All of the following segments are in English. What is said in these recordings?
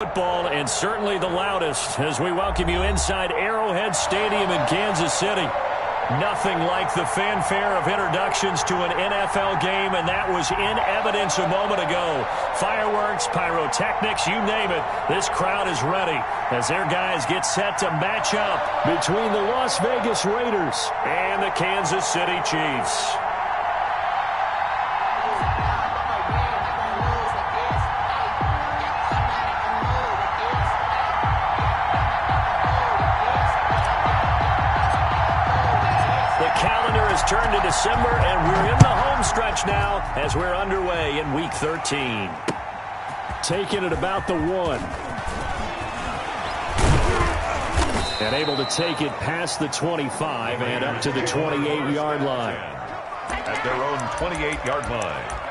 Football, and certainly the loudest as we welcome you inside Arrowhead Stadium in Kansas City. Nothing like the fanfare of introductions to an NFL game, and that was in evidence a moment ago. Fireworks, pyrotechnics, you name it. This crowd is ready as their guys get set to match up between the Las Vegas Raiders and the Kansas City Chiefs. Turned to December, and we're in the home stretch now as we're underway in Week 13. Taking it about the 1. And able to take it past the 25 and up to the 28-yard line. At their own 28-yard line.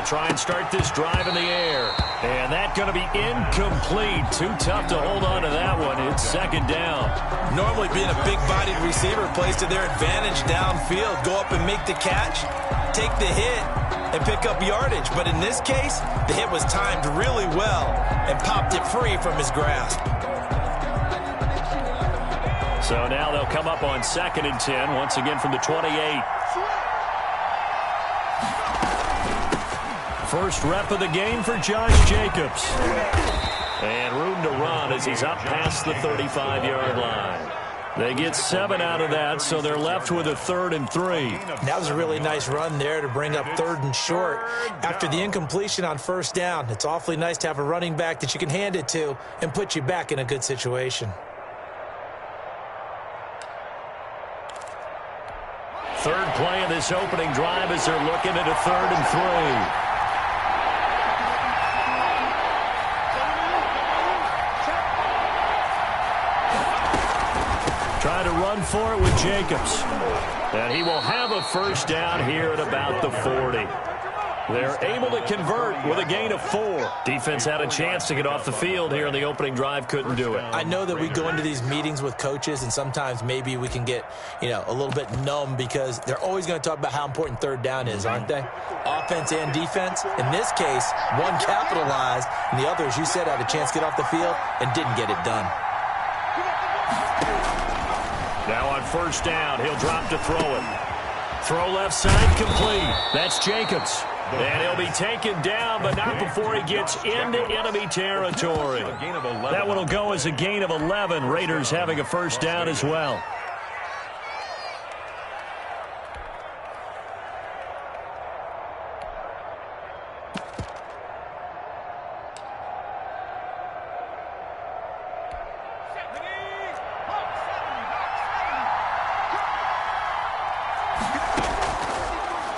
Try and start this drive in the air. And that's going to be incomplete. Too tough to hold on to that one. It's second down. Normally being a big-bodied receiver plays to their advantage downfield. Go up and make the catch, take the hit, and pick up yardage. But in this case, the hit was timed really well and popped it free from his grasp. So now they'll come up on 2nd and 10, once again from the 28. First rep of the game for Josh Jacobs. And room to run as he's up past the 35-yard line. They get 7 out of that, so they're left with a 3rd and 3. That was a really nice run there to bring up 3rd and short. After the incompletion on 1st down, it's awfully nice to have a running back that you can hand it to and put you back in a good situation. Third play of this opening drive as they're looking at a 3rd and 3. Try to run for it with Jacobs. And he will have a first down here at about the 40. They're able to convert with a gain of 4. Defense had a chance to get off the field here in the opening drive, couldn't do it. I know that we go into these meetings with coaches, and sometimes maybe we can get, a little bit numb because they're always going to talk about how important 3rd down is, aren't they? Offense and defense. In this case, one capitalized, and the other, as you said, had a chance to get off the field and didn't get it done. Now on 1st down, he'll drop to throw it. Throw left side complete. That's Jacobs. And he'll be taken down, but not before he gets into enemy territory. That one will go as a gain of 11. Raiders having a first down as well.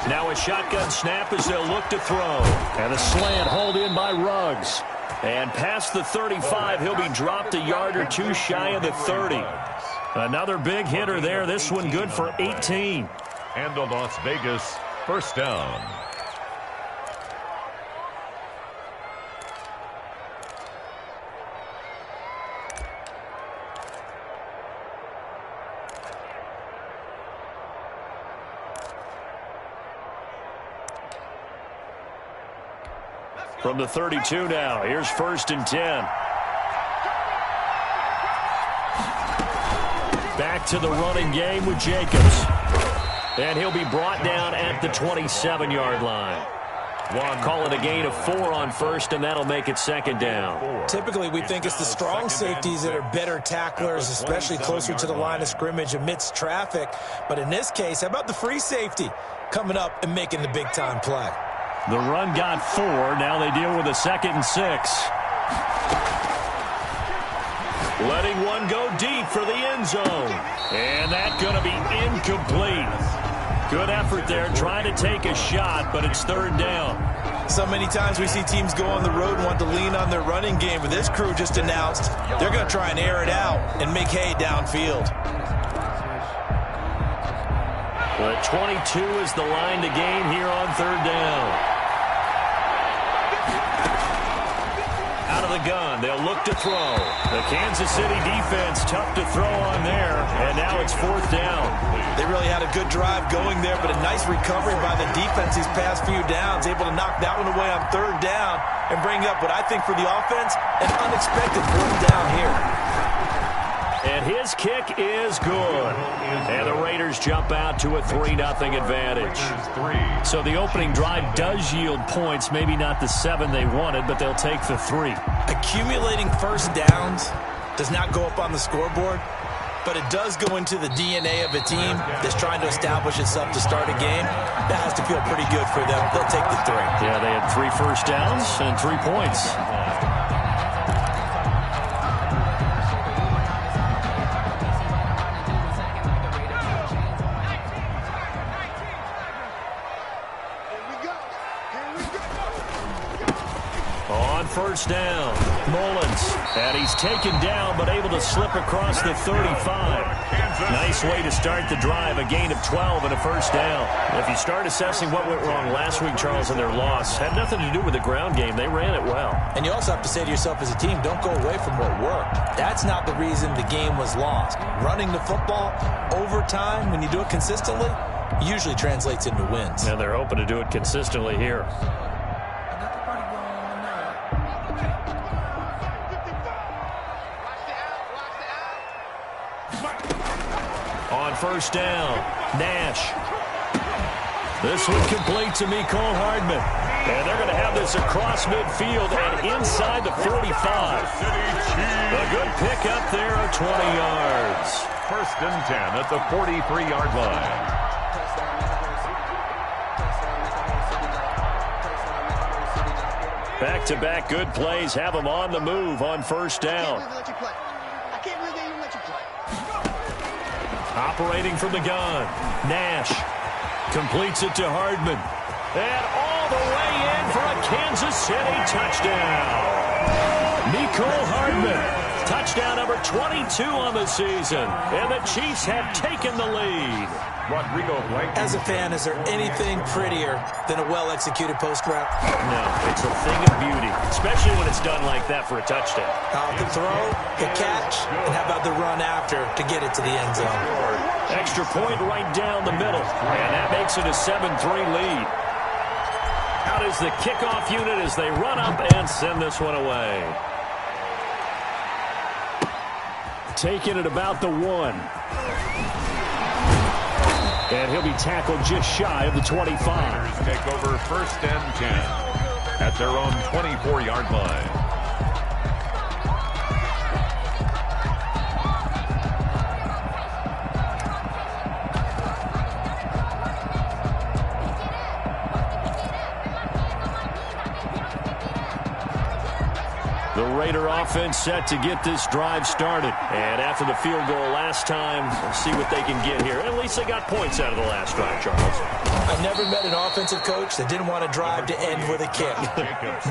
Now a shotgun snap as they'll look to throw. And a slant hauled in by Ruggs. And past the 35, he'll be dropped a yard or 2 shy of the 30. Another big hitter there. This one good for 18. And the Las Vegas first down. From the 32 now, here's 1st and 10. Back to the running game with Jacobs. And he'll be brought down at the 27-yard line. Call it a gain of 4 on 1st, and that'll make it 2nd down. Typically, we think it's the strong safeties that are better tacklers, especially closer to the line of scrimmage amidst traffic. But in this case, how about the free safety coming up and making the big-time play? The run got 4. Now they deal with a 2nd and 6. Letting one go deep for the end zone. And that's going to be incomplete. Good effort there, trying to take a shot, but it's 3rd down. So many times we see teams go on the road and want to lean on their running game, but this crew just announced they're going to try and air it out and make hay downfield. But 22 is the line to gain here on third down. Out of the gun, they'll look to throw. The Kansas City defense tough to throw on there, and now it's fourth down. They really had a good drive going there, but a nice recovery by the defense these past few downs, able to knock that one away on third down and bring up what I think for the offense, an unexpected fourth down here. And his kick is good. And the Raiders jump out to a 3-0 advantage. So the opening drive does yield points, maybe not the 7 they wanted, but they'll take the 3. Accumulating first downs does not go up on the scoreboard, but it does go into the DNA of a team that's trying to establish itself to start a game. That has to feel pretty good for them. They'll take the 3. Yeah, they had 3 first downs and 3 points. First down, Mullins, and he's taken down but able to slip across the 35. Nice way to start the drive, a gain of 12 and a first down. If you start assessing what went wrong last week, Charles, in their loss, had nothing to do with the ground game. They ran it well. And you also have to say to yourself as a team, don't go away from what worked. That's not the reason the game was lost. Running the football over time, when you do it consistently, usually translates into wins. And they're hoping to do it consistently here. On first down, Nash. This one complete to Mecole Hardman. And they're going to have this across midfield and inside the 45. A good pick up there of 20 yards. First and 10 at the 43-yard line. Back-to-back good plays have them on the move on first down. Operating from the gun, Nash completes it to Hardman. And all the way in for a Kansas City touchdown. Mecole Hardman, touchdown number 22 on the season. And the Chiefs have taken the lead. Rodrigo Blankenship. As a fan, is there anything prettier than a well-executed post route? No, it's a thing of beauty, especially when it's done like that for a touchdown. The throw, the catch, and how about the run after to get it to the end zone? Extra point right down the middle, and that makes it a 7-3 lead. Out is the kickoff unit as they run up and send this one away. Taking it about the 1. And he'll be tackled just shy of the 25. Raiders take over first and 10 at their own 24-yard line. The Raider offense set to get this drive started. And after the field goal last time, we'll see what they can get here. At least they got points out of the last drive, Charles. I never met an offensive coach that didn't want to drive to end with a kick.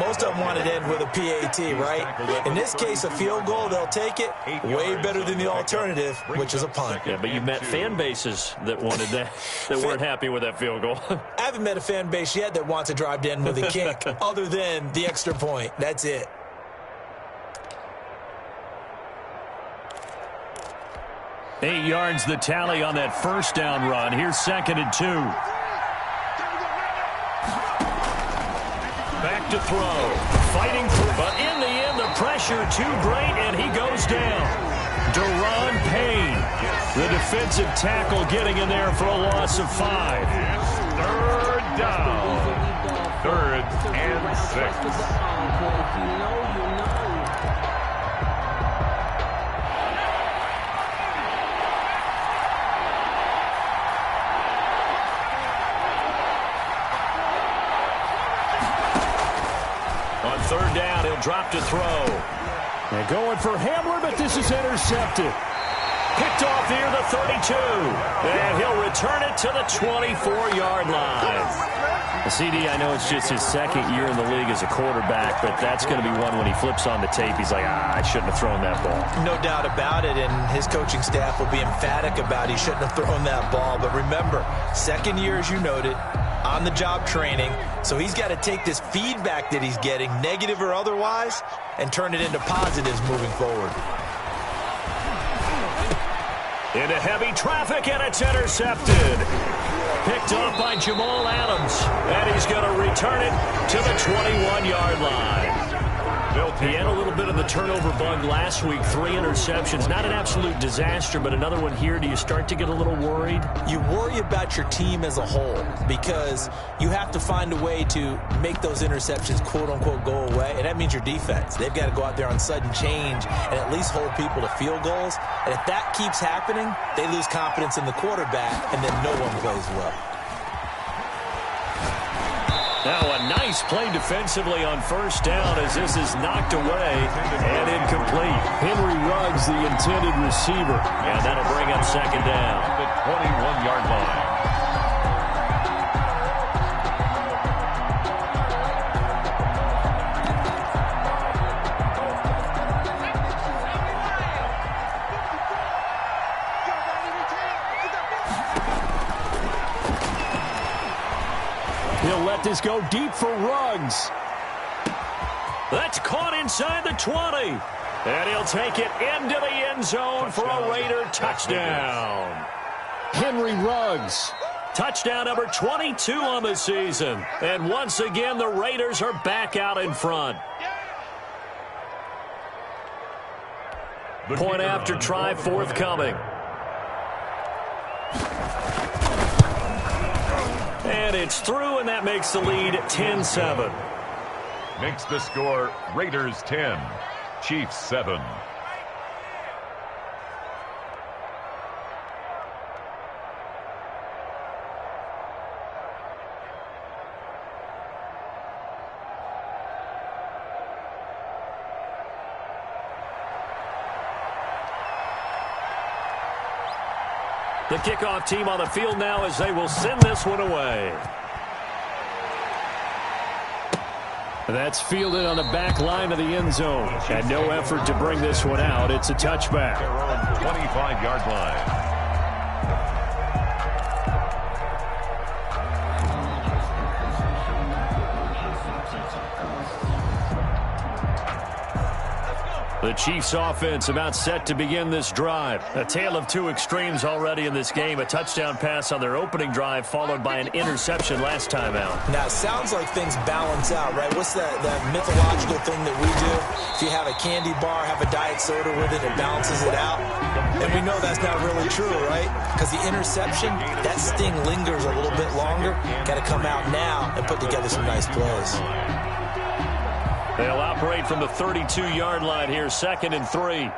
Most of them wanted to end with a PAT, right? In this case, a field goal, they'll take it. Way better than the alternative, which is a punt. Yeah, but you met fan bases that wanted that, that weren't happy with that field goal. I haven't met a fan base yet that wants to drive to end with a kick, other than the extra point. That's it. Eight yards the tally on that first down run. Here's second and 2. Back to throw. Fighting through. But in the end, the pressure too great, and he goes down. Deron Payne, the defensive tackle, getting in there for a loss of 5. Third down. Third and 6. Third down, he'll drop to throw. And going for Hamler, but this is intercepted. Picked off near the 32. And he'll return it to the 24-yard line. CD, I know it's just his second year in the league as a quarterback, but that's going to be one when he flips on the tape. He's like, I shouldn't have thrown that ball. No doubt about it, and his coaching staff will be emphatic about he shouldn't have thrown that ball. But remember, second year, as you noted, on-the-job training, so he's got to take this feedback that he's getting, negative or otherwise, and turn it into positives moving forward. Into heavy traffic, and it's intercepted. Picked off by Jamal Adams, and he's going to return it to the 21-yard line. He had a little bit of the turnover bug last week, 3 interceptions. Not an absolute disaster, but another one here. Do you start to get a little worried? You worry about your team as a whole because you have to find a way to make those interceptions, quote-unquote, go away, and that means your defense. They've got to go out there on sudden change and at least hold people to field goals. And if that keeps happening, they lose confidence in the quarterback, and then no one plays well. Now a nice play defensively on first down as this is knocked away and incomplete. Henry Ruggs, the intended receiver. And that'll bring up second down. The 21-yard line. He'll let this go deep for Ruggs. That's caught inside the 20. And he'll take it into the end zone for a Raider touchdown. Henry Ruggs. Touchdown number 22 on the season. And once again, the Raiders are back out in front. Point after try forthcoming. And it's through, and that makes the lead 10-7. Makes the score Raiders 10, Chiefs 7. The kickoff team on the field now as they will send this one away. That's fielded on the back line of the end zone. And no effort to bring this one out. It's a touchback. Their own 25-yard line. The Chiefs offense about set to begin this drive. A tale of two extremes already in this game. A touchdown pass on their opening drive followed by an interception last time out. Now, it sounds like things balance out, right? What's that mythological thing that we do? If you have a candy bar, have a diet soda with it, it balances it out. And we know that's not really true, right? Because the interception, that sting lingers a little bit longer. Got to come out now and put together some nice plays. They'll operate from the 32-yard line here, 2nd and 3.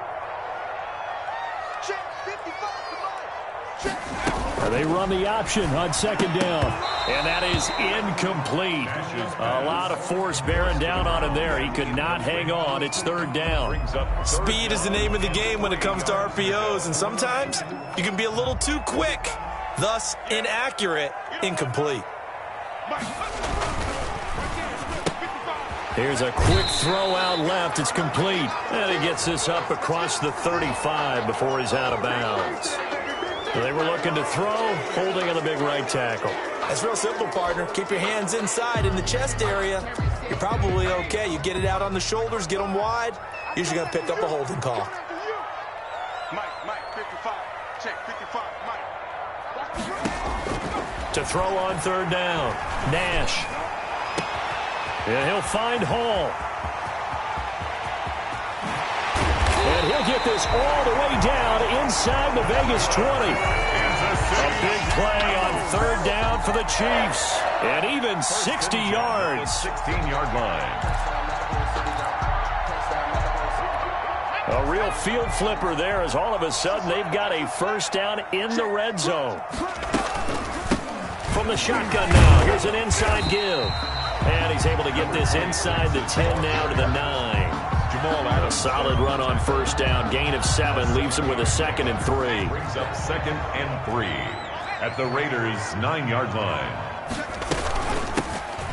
They run the option on 2nd down. And that is incomplete. A lot of force bearing down on him there. He could not hang on. It's 3rd down. Speed is the name of the game when it comes to RPOs. And sometimes you can be a little too quick. Thus, inaccurate, incomplete. Here's a quick throw out left. It's complete. And he gets this up across the 35 before he's out of bounds. So they were looking to throw, holding on the big right tackle. That's real simple, partner. Keep your hands inside in the chest area. You're probably okay. You get it out on the shoulders, get them wide. Usually going to pick up a holding call. Mike, 55. Check, 55, Mike. To throw on 3rd down. Nash. And he'll find Hall. And he'll get this all the way down inside the Vegas 20. A big play on 3rd down for the Chiefs. And even 60 yards. 16-yard line. A real field flipper there as all of a sudden they've got a 1st down in the red zone. From the shotgun now, here's an inside give. And he's able to get this inside the 10 now to the 9. the ball out. A solid run on first down. Gain of 7 leaves him with a 2nd and 3. Brings up 2nd and 3 at the Raiders' 9-yard line.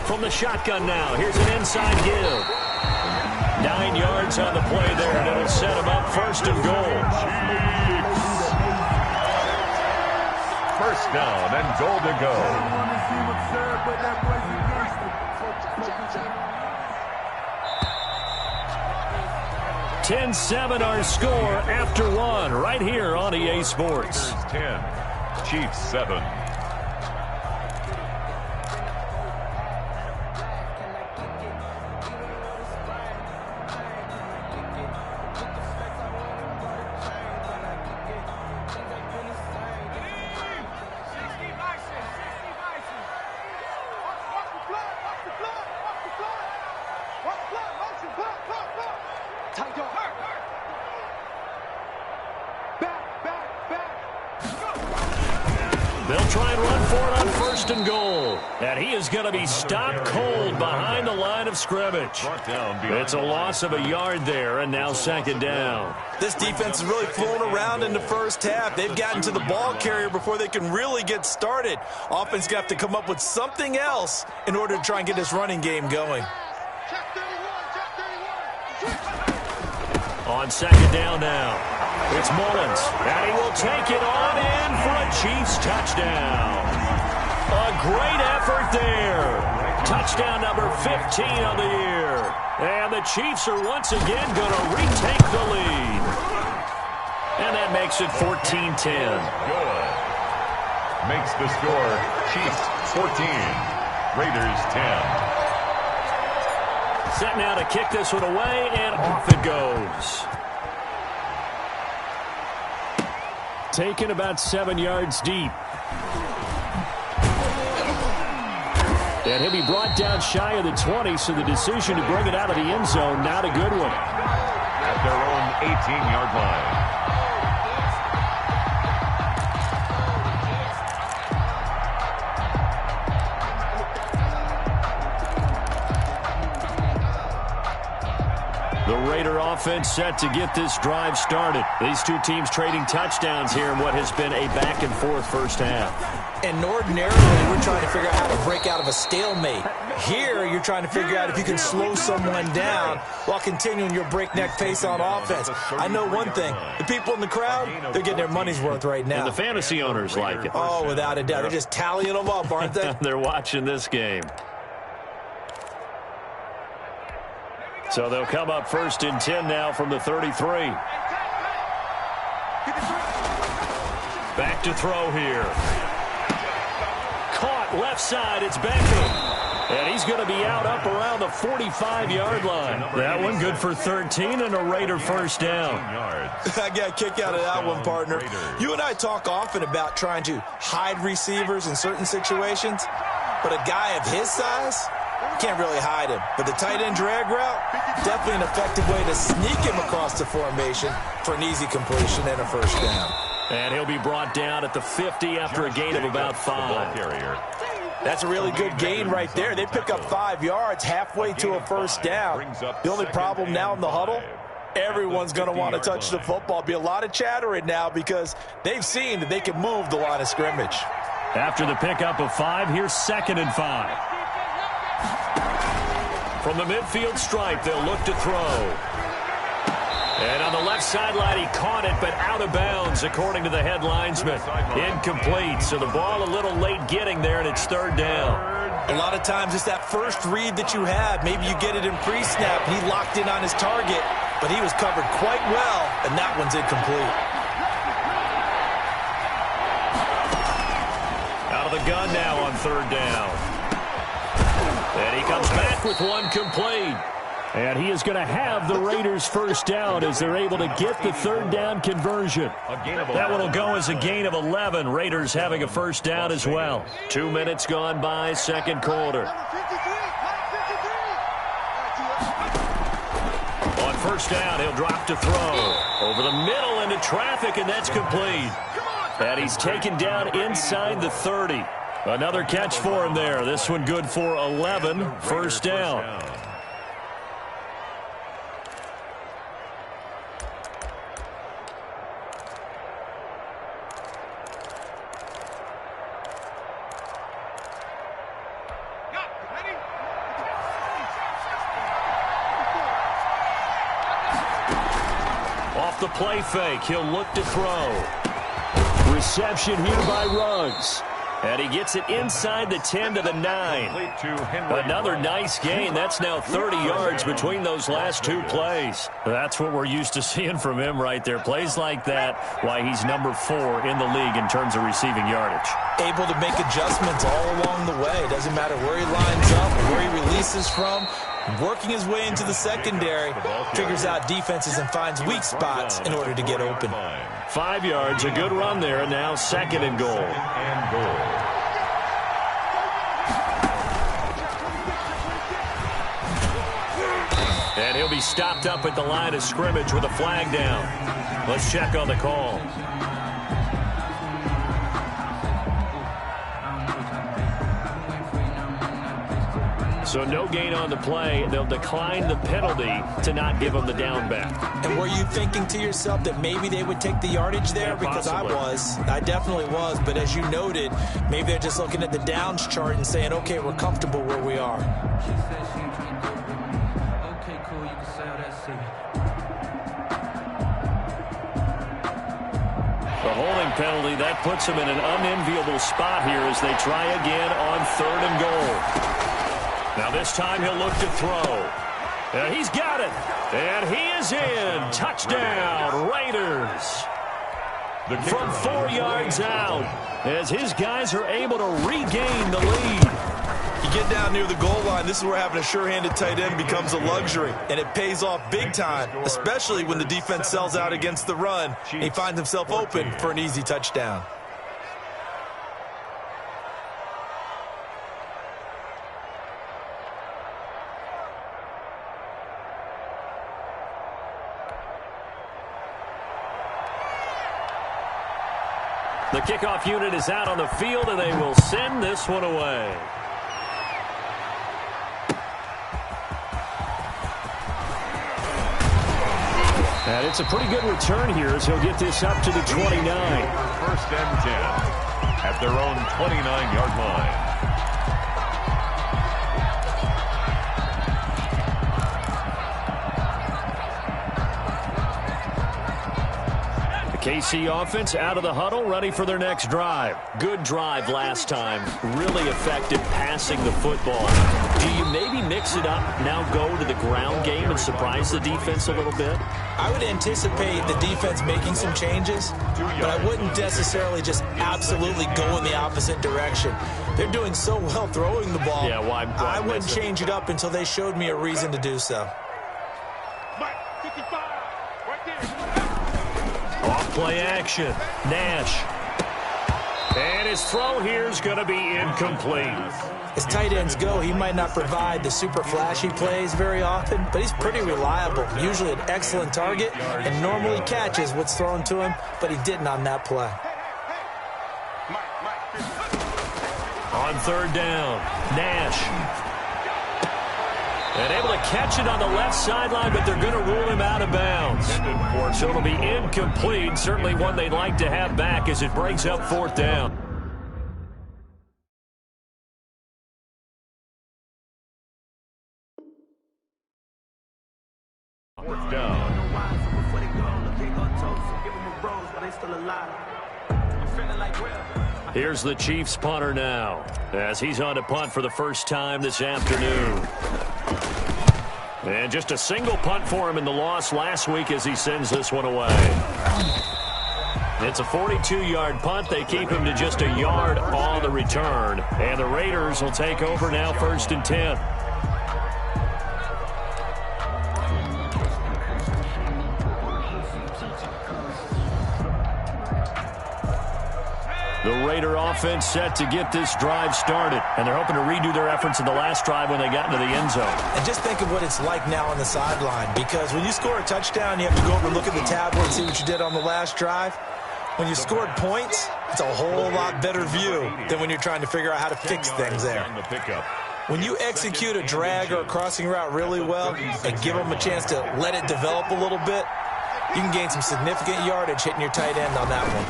From the shotgun now, here's an inside give. 9 yards on the play there, and it'll set him up 1st and goal. First down and goal to go. 10-7 our score after 1 right here on EA Sports. 10, Chiefs 7. They'll try and run for it on 1st and goal. And he is going to be stopped cold behind the line of scrimmage. It's a loss of a yard there, and now 2nd down. This defense is really flown around in the first half. They've gotten to the ball carrier before they can really get started. Offense got to come up with something else in order to try and get this running game going. On 2nd down now, it's Mullins, and he will take it on in for a Chiefs touchdown. A great effort there. Touchdown number 15 on the year. And the Chiefs are once again going to retake the lead. And that makes it 14-10. Good. Makes the score Chiefs 14, Raiders 10. Set now to kick this one away, and off it goes. Taken about 7 yards deep. And he'll be brought down shy of the 20, so the decision to bring it out of the end zone, not a good one. At their own 18-yard line. The Raider offense set to get this drive started. These two teams trading touchdowns here in what has been a back-and-forth first half. And ordinarily, we're trying to figure out how to break out of a stalemate. Here, you're trying to figure out if you can slow someone down while continuing your breakneck pace on offense. I know one thing. The people in the crowd, they're getting their money's worth right now. And the fantasy owners like it. Oh, without a doubt. They're just tallying them up, aren't they? They're watching this game. So they'll come up 1st and 10 now from the 33. Back to throw here. Caught left side. It's Beckham. And he's going to be out up around the 45-yard line. That one good for 13 and a Raider first down. I got a kick out of that one, partner. You and I talk often about trying to hide receivers in certain situations, but a guy of his size, can't really hide him. But the tight end drag route, definitely an effective way to sneak him across the formation for an easy completion and a first down. And he'll be brought down at the 50 after a gain of about 5. That's a really good gain right there. They pick up 5 yards halfway to a first down. The only problem now in the huddle, everyone's going to want to touch the football. Be a lot of chattering now because they've seen that they can move the line of scrimmage. After the pickup of 5, here's 2nd and 5. From the midfield stripe, they'll look to throw. And on the left sideline, he caught it, but out of bounds, according to the head linesman. Incomplete, so the ball a little late getting there, and it's 3rd down. A lot of times it's that first read that you have. Maybe you get it in pre-snap, and he locked in on his target, but he was covered quite well, and that one's incomplete. Out of the gun now on 3rd down. And he comes back with one complete. And he is going to have the Raiders first down as they're able to get the 3rd down conversion. That one will go as a gain of 11. Raiders having a first down as well. 2 minutes gone by, 2nd quarter. On first down, he'll drop to throw. Over the middle into traffic, and that's complete. And he's taken down inside the 30. Another catch for him there. This one good for 11. First down. play fake. He'll look to throw. Reception here by Ruggs. And he gets it inside the 10 to the 9. Another nice gain. That's now 30 yards between those last two plays. That's what we're used to seeing from him right there. Plays like that, why he's number 4 in the league in terms of receiving yardage. Able to make adjustments all along the way. Doesn't matter where he lines up, where he releases from. Working his way into the secondary, figures out defenses and finds weak spots in order to get open. 5 yards, a good run there, and now 2nd and goal. And he'll be stopped up at the line of scrimmage with a flag down. Let's check on the call. So no gain on the play. They'll decline the penalty to not give them the down back. And were you thinking to yourself that maybe they would take the yardage there? Yeah, because possibly. I definitely was. But as you noted, maybe they're just looking at the downs chart and saying, okay, we're comfortable where we are. Okay, cool, you can sell that city. The holding penalty, that puts them in an unenviable spot here as they try again on 3rd and goal. Now this time he'll look to throw. And he's got it. And he is in. Touchdown, Raiders. From 4 yards out as his guys are able to regain the lead. You get down near the goal line, this is where having a sure-handed tight end becomes a luxury. And it pays off big time, especially when the defense sells out against the run. He finds himself open for an easy touchdown. The kickoff unit is out on the field, and they will send this one away. And it's a pretty good return here as he'll get this up to the 29. 1st and 10 at their own 29-yard line. KC offense out of the huddle, ready for their next drive. Good drive last time. Really effective passing the football. Do you maybe mix it up, now go to the ground game and surprise the defense a little bit? I would anticipate the defense making some changes, but I wouldn't necessarily just absolutely go in the opposite direction. They're doing so well throwing the ball. Yeah, why I wouldn't change it up until they showed me a reason to do so. Mike, 55, right there. Off-play action. Nash. And his throw here is going to be incomplete. As tight ends go, he might not provide the super flashy plays very often, but he's pretty reliable. Usually an excellent target and normally catches what's thrown to him, but he didn't on that play. On 3rd down, Nash. And able to catch it on the left sideline, but they're going to rule him out of bounds. So it'll be incomplete. Certainly one they'd like to have back as it brings up 4th down. Fourth down. Here's the Chiefs punter now as he's on to punt for the first time this afternoon. And just a single punt for him in the loss last week as he sends this one away. It's a 42-yard punt. They keep him to just a yard on the return. And the Raiders will take over now 1st and 10. The Raider offense set to get this drive started. And they're hoping to redo their efforts in the last drive when they got into the end zone. And just think of what it's like now on the sideline, because when you score a touchdown, you have to go over and look at the tablet and see what you did on the last drive. When you scored points, it's a whole lot better view than when you're trying to figure out how to fix things there. When you execute a drag or a crossing route really well and give them a chance to let it develop a little bit, you can gain some significant yardage hitting your tight end on that one.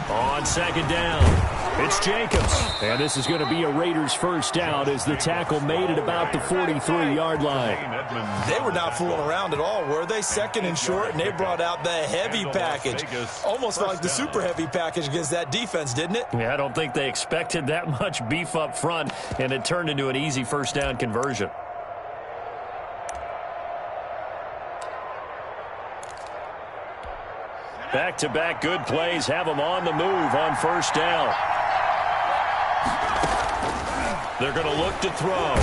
On second down, it's Jacobs. And this is going to be a Raiders first down as the tackle made it about the 43-yard line. They were not fooling around at all, were they? Second and short, and they brought out the heavy package. Almost felt like the super heavy package against that defense, didn't it? Yeah, I don't think they expected that much beef up front, and it turned into an easy first down conversion. Back-to-back good plays have them on the move on first down. They're going to look to throw.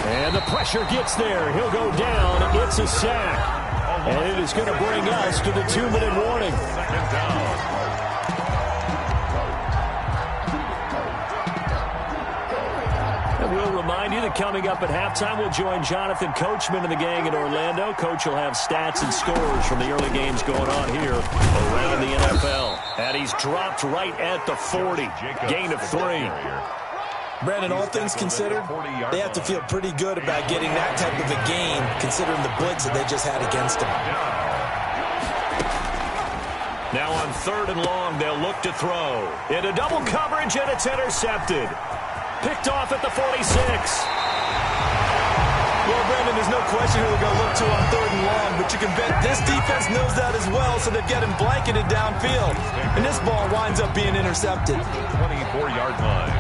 And the pressure gets there. He'll go down. It's a sack. And it is going to bring us to the 2-minute warning. Second down. We'll remind you that coming up at halftime, we'll join Jonathan Coachman and the gang in Orlando. Coach will have stats and scores from the early games going on here around the NFL. And he's dropped right at the 40. Gain of 3. Brandon, all things considered, they have to feel pretty good about getting that type of a gain, considering the blitz that they just had against them. Now on 3rd and long, they'll look to throw. Into double coverage, and it's intercepted. Picked off at the 46. Well, Brandon, there's no question who they're going to look to on 3rd and long, but you can bet this defense knows that as well, so they've got him blanketed downfield. And this ball winds up being intercepted. 24-yard line.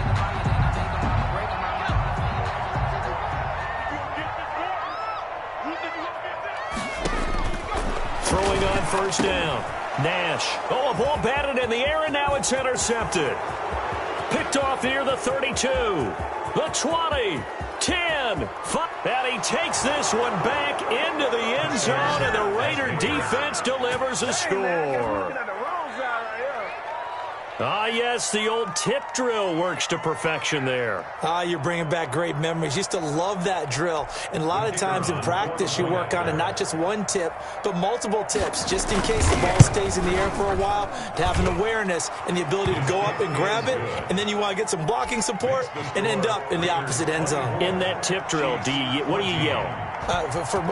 Throwing on first down. Nash. Oh, a ball batted in the air, and now it's intercepted. Picked off near the 32, the 20, 10, 5. And he takes this one back into the end zone, and the Raider defense delivers a score. Ah, yes, the old tip drill works to perfection there. Ah, you're bringing back great memories. Used to love that drill. And a lot of times in practice, you work on it, not just one tip, but multiple tips, just in case the ball stays in the air for a while, to have an awareness and the ability to go up and grab it, and then you want to get some blocking support and end up in the opposite end zone. In that tip drill, what do you yell?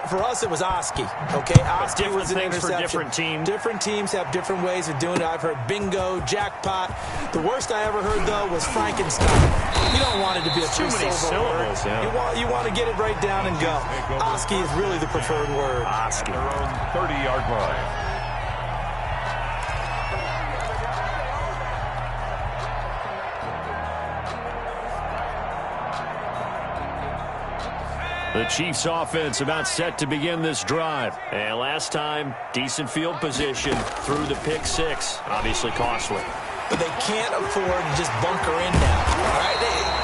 For us, it was Oski. Okay, Oski was an interception. For different teams. Different teams have different ways of doing it. I've heard bingo, jackpot. The worst I ever heard, though, was Frankenstein. You don't want it to be a three-syllable word. Yeah. You want to get it right down and go. Oski is really the preferred word. Oski. Their own 30-yard line. The Chiefs offense about set to begin this drive. And last time, decent field position through the pick 6. Obviously costly. But they can't afford to just bunker in now. All right?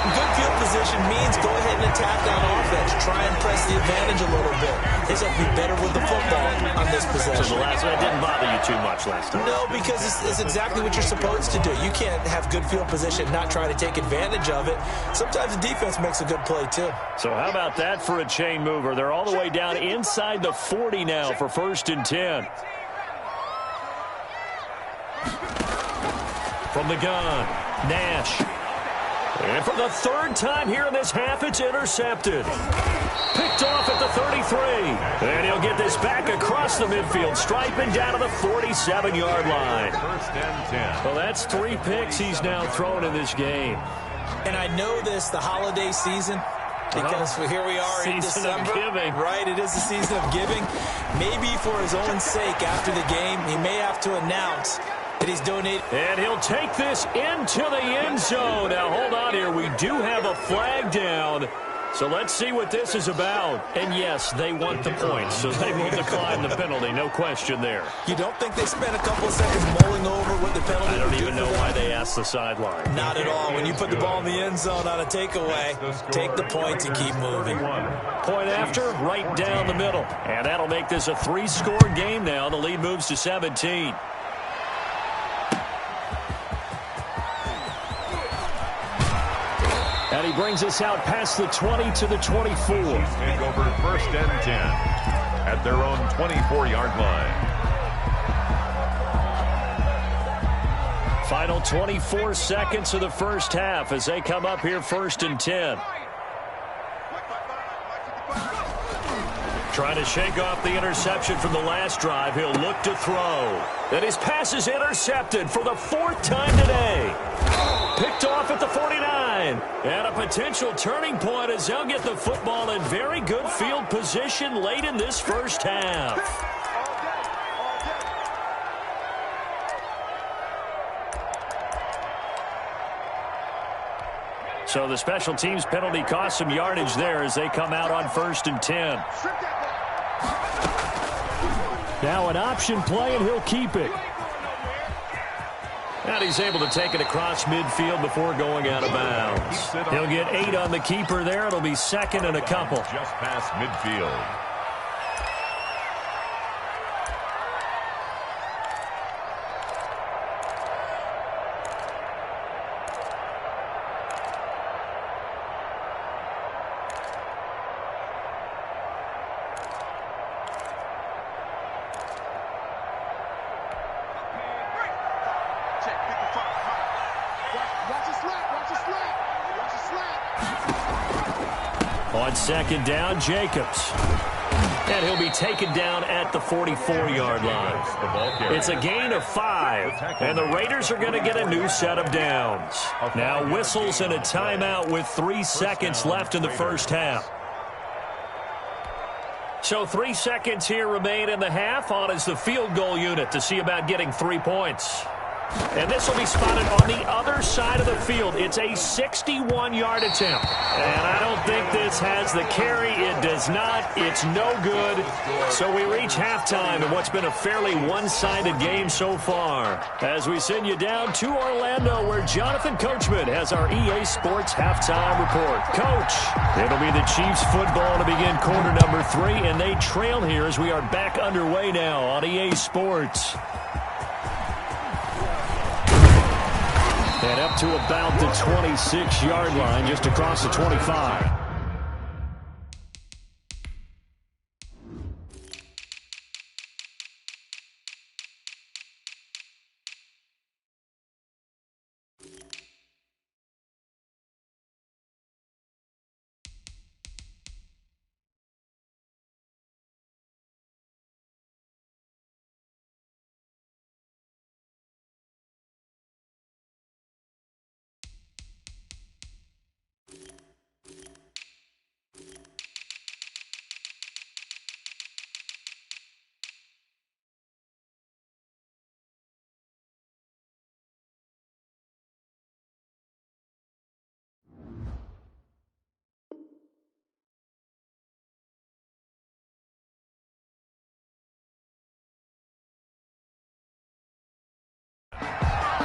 Good field position means go ahead and attack on offense. Try and press the advantage a little bit. They just have to be better with the football on this possession. So that didn't bother you too much last time? No, because it's exactly what you're supposed to do. You can't have good field position, not try to take advantage of it. Sometimes the defense makes a good play, too. So how about that for a chain mover? They're all the way down inside the 40 now for 1st and 10. From the gun, Nash. And for the 3rd time here in this half, it's intercepted. Picked off at the 33. And he'll get this back across the midfield stripe and down to the 47-yard line. 1st and 10. Well, that's 3 picks he's now thrown in this game. And I know this, the holiday season, because here we are in December. Season of giving. Right, it is the season of giving. Maybe for his own sake after the game, he may have to announce that he's donated. And he'll take this into the end zone. Now, hold on here. We do have a flag down. So let's see what this is about. And, yes, they want the points, so they will decline the penalty. No question there. You don't think they spent a couple of seconds mulling over what the penalty I don't would do even know why they asked the sideline. Not at all. When you put the ball in the end zone on a takeaway, take the points and keep moving. Point after, right down the middle. And that'll make this a 3-score game now. The lead moves to 17. And he brings us out past the 20 to the 24. Take over 1st and 10 at their own 24-yard line. Final 24 seconds of the first half as they come up here 1st and 10. Trying to shake off the interception from the last drive. He'll look to throw. And his pass is intercepted for the 4th time today. Picked off at the 49. And a potential turning point as they'll get the football in very good field position late in this first half. So the special teams penalty cost some yardage there as they come out on 1st and 10. Now an option play, and he'll keep it. And he's able to take it across midfield before going out of bounds. He'll get 8 on the keeper there. It'll be 2nd and a couple. Just past midfield. On 2nd down, Jacobs. And he'll be taken down at the 44-yard line. It's a gain of 5, and the Raiders are going to get a new set of downs. Now whistles and a timeout with 3 seconds left in the first half. So 3 seconds here remain in the half. On is the field goal unit to see about getting 3 points. And this will be spotted on the other side of the field. It's a 61-yard attempt. And I don't think this has the carry. It does not. It's no good. So we reach halftime in what's been a fairly one-sided game so far. As we send you down to Orlando, where Jonathan Coachman has our EA Sports halftime report. Coach, it'll be the Chiefs football to begin quarter number 3, and they trail here as we are back underway now on EA Sports. And up to about the 26-yard line, just across the 25.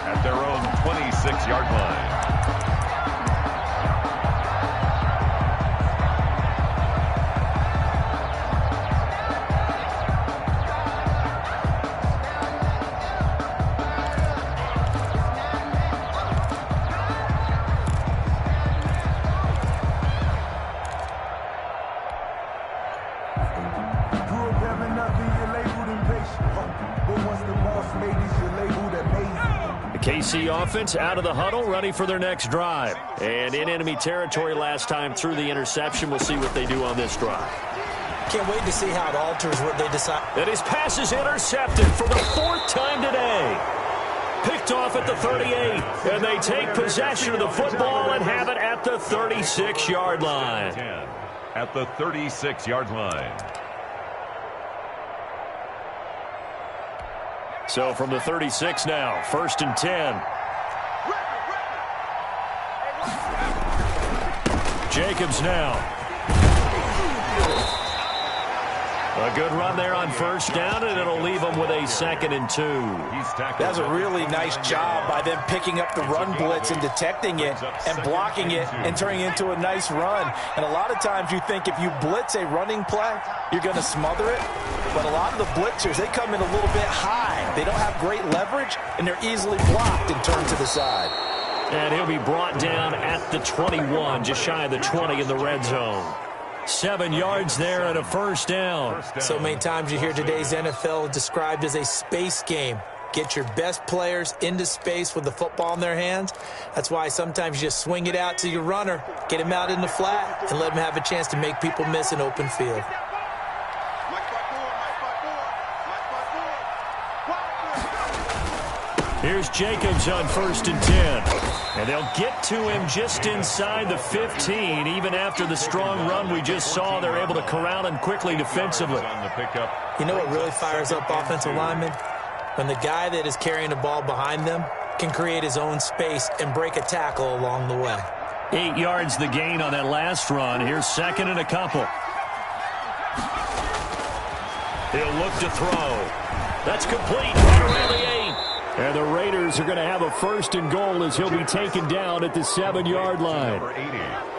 At their own 26-yard line. KC offense out of the huddle, ready for their next drive. And in enemy territory last time through the interception. We'll see what they do on this drive. Can't wait to see how it alters what they decide. And his pass is intercepted for the 4th time today. Picked off at the 38. And they take possession of the football and have it at the 36-yard line. At the 36-yard line. So from the 36 now, 1st and 10. Jacobs now. A good run there on 1st down, and it'll leave them with a 2nd and 2. That's a really nice job by them picking up the run blitz and detecting it and blocking it and turning it into a nice run. And a lot of times you think if you blitz a running play, you're going to smother it. But a lot of the blitzers, they come in a little bit high. They don't have great leverage, and they're easily blocked and turned to the side. And he'll be brought down at the 21, just shy of the 20 in the red zone. 7 yards there and a 1st down. So many times you hear today's NFL described as a space game. Get your best players into space with the football in their hands. That's why sometimes you just swing it out to your runner, get him out in the flat, and let him have a chance to make people miss an open field. Here's Jacobs on 1st and 10. And they'll get to him just inside the 15. Even after the strong run we just saw, they're able to corral him quickly defensively. You know what really fires up offensive linemen? When the guy that is carrying the ball behind them can create his own space and break a tackle along the way. 8 yards the gain on that last run. Here's 2nd and a couple. He'll look to throw. That's complete. Around the 8. And the Raiders are going to have a 1st and goal as he'll be taken down at the 7-yard line.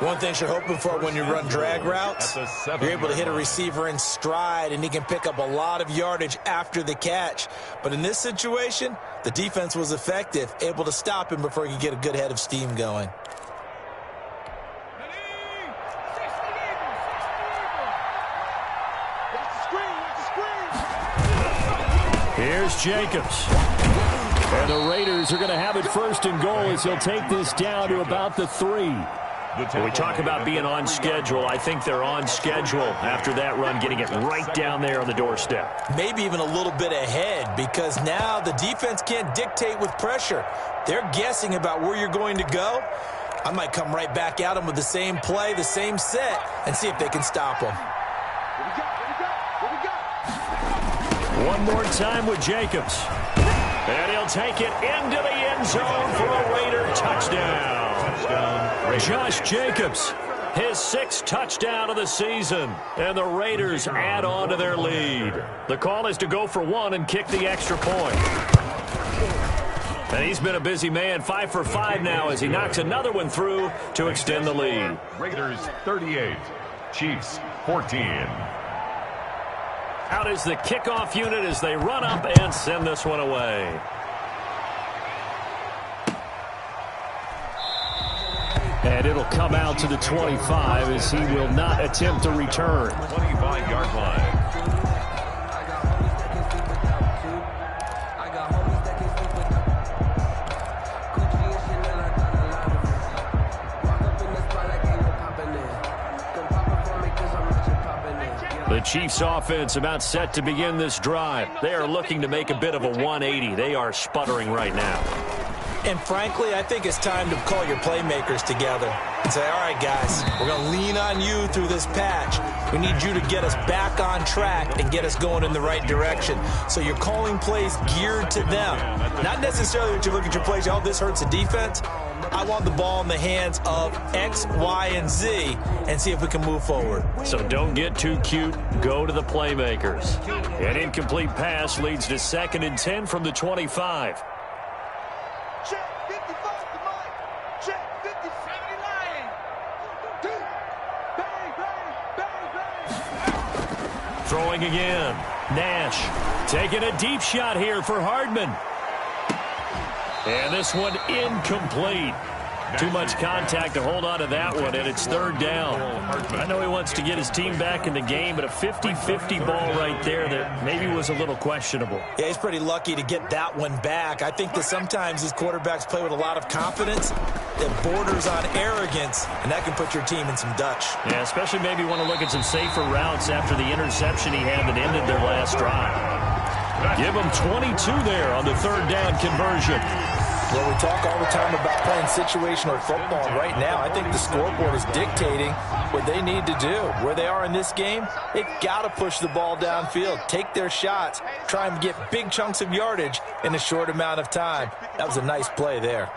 One thing you're hoping for when you run drag routes, you're able to hit a receiver in stride, and he can pick up a lot of yardage after the catch. But in this situation, the defense was effective, able to stop him before he could get a good head of steam going. Here's Jacobs. And the Raiders are going to have it 1st and goal as he'll take this down to about the 3. When we talk about being on schedule, I think they're on schedule after that run, getting it right down there on the doorstep. Maybe even a little bit ahead, because now the defense can't dictate with pressure. They're guessing about where you're going to go. I might come right back at them with the same play, the same set, and see if they can stop them. One more time with Jacobs. And he'll take it into the end zone for a Raider touchdown. Josh Jacobs, his 6th touchdown of the season. And the Raiders add on to their lead. The call is to go for 1 and kick the extra point. And he's been a busy man, 5 for 5 now as he knocks another one through to extend the lead. Raiders 38, Chiefs 14. Out is the kickoff unit as they run up and send this one away. And it'll come out to the 25 as he will not attempt to return. 25-yard line. The Chiefs offense about set to begin this drive. They are looking to make a bit of a 180. They are sputtering right now. And frankly, I think it's time to call your playmakers together and say, all right, guys, we're going to lean on you through this patch. We need you to get us back on track and get us going in the right direction. So you're calling plays geared to them. Not necessarily that you look at your plays, oh, this hurts the defense. I want the ball in the hands of X, Y, and Z and see if we can move forward. So don't get too cute. Go to the playmakers. An incomplete pass leads to 2nd and 10 from the 25. Check 55 to Mike. Check 50, 79. Bang, bang, bang, bang. Throwing again. Nash taking a deep shot here for Hardman. And this one incomplete. Too much contact to hold on to that one, and it's 3rd down. I know he wants to get his team back in the game, but a 50-50 ball right there that maybe was a little questionable. Yeah, he's pretty lucky to get that one back. I think that sometimes these quarterbacks play with a lot of confidence that borders on arrogance, and that can put your team in some Dutch. Yeah, especially maybe want to look at some safer routes after the interception he had that ended their last drive. Give them 22 there on the 3rd down conversion. Well, we talk all the time about playing situational football. Right now, I think the scoreboard is dictating what they need to do. Where they are in this game, they've got to push the ball downfield, take their shots, try and get big chunks of yardage in a short amount of time. That was a nice play there.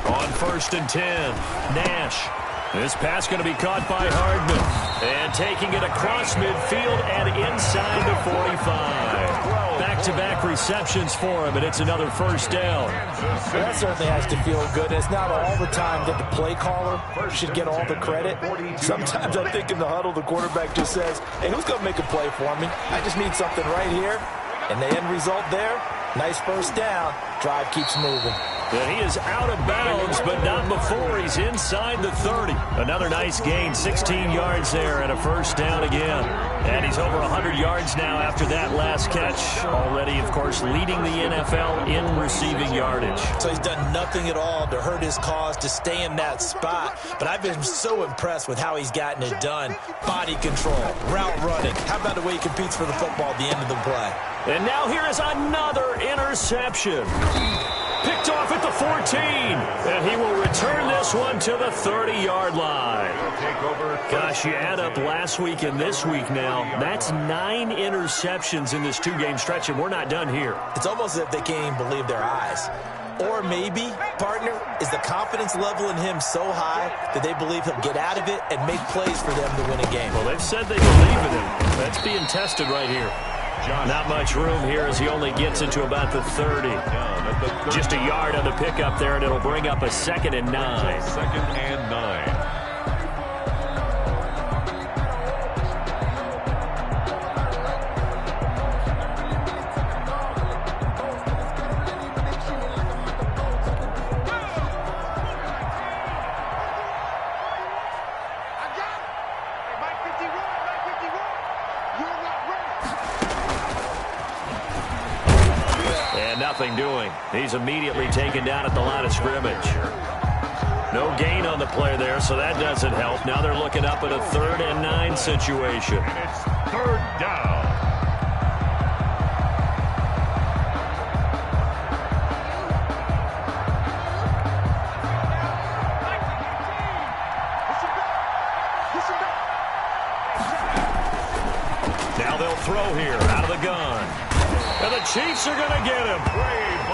On 1st and 10, Nash. This pass going to be caught by Hardman. And taking it across midfield and inside the 45. Back-to-back receptions for him, and it's another 1st down. Well, that certainly has to feel good. It's not all the time that the play caller should get all the credit. Sometimes I think in the huddle, the quarterback just says, hey, who's going to make a play for me? I just need something right here. And the end result there, nice 1st down. Drive keeps moving. And he is out of bounds, but not before he's inside the 30. Another nice gain, 16 yards there and a first down again. And he's over 100 yards now after that last catch. Already, of course, leading the NFL in receiving yardage. So he's done nothing at all to hurt his cause, to stay in that spot. But I've been so impressed with how he's gotten it done. Body control, route running. How about the way he competes for the football at the end of the play? And now here is another interception. Picked off at the 14, and he will return this one to the 30-yard line. Gosh, you add up last week and this week now, that's 9 interceptions in this 2-game stretch, and we're not done here. It's almost as if they can't even believe their eyes. Or maybe, partner, is the confidence level in him so high that they believe he'll get out of it and make plays for them to win a game. Well, they've said they believe in him. That's being tested right here. Not much room here as he only gets into about the 30. Just a yard on the pickup there, and it'll bring up a 2nd and 9. 2nd and 9. Nothing doing. He's immediately taken down at the line of scrimmage. No gain on the play there, so that doesn't help. Now they're looking up at a 3rd and 9 situation. And it's 3rd down. Now they'll throw here out of the gun. And the Chiefs are going to get him.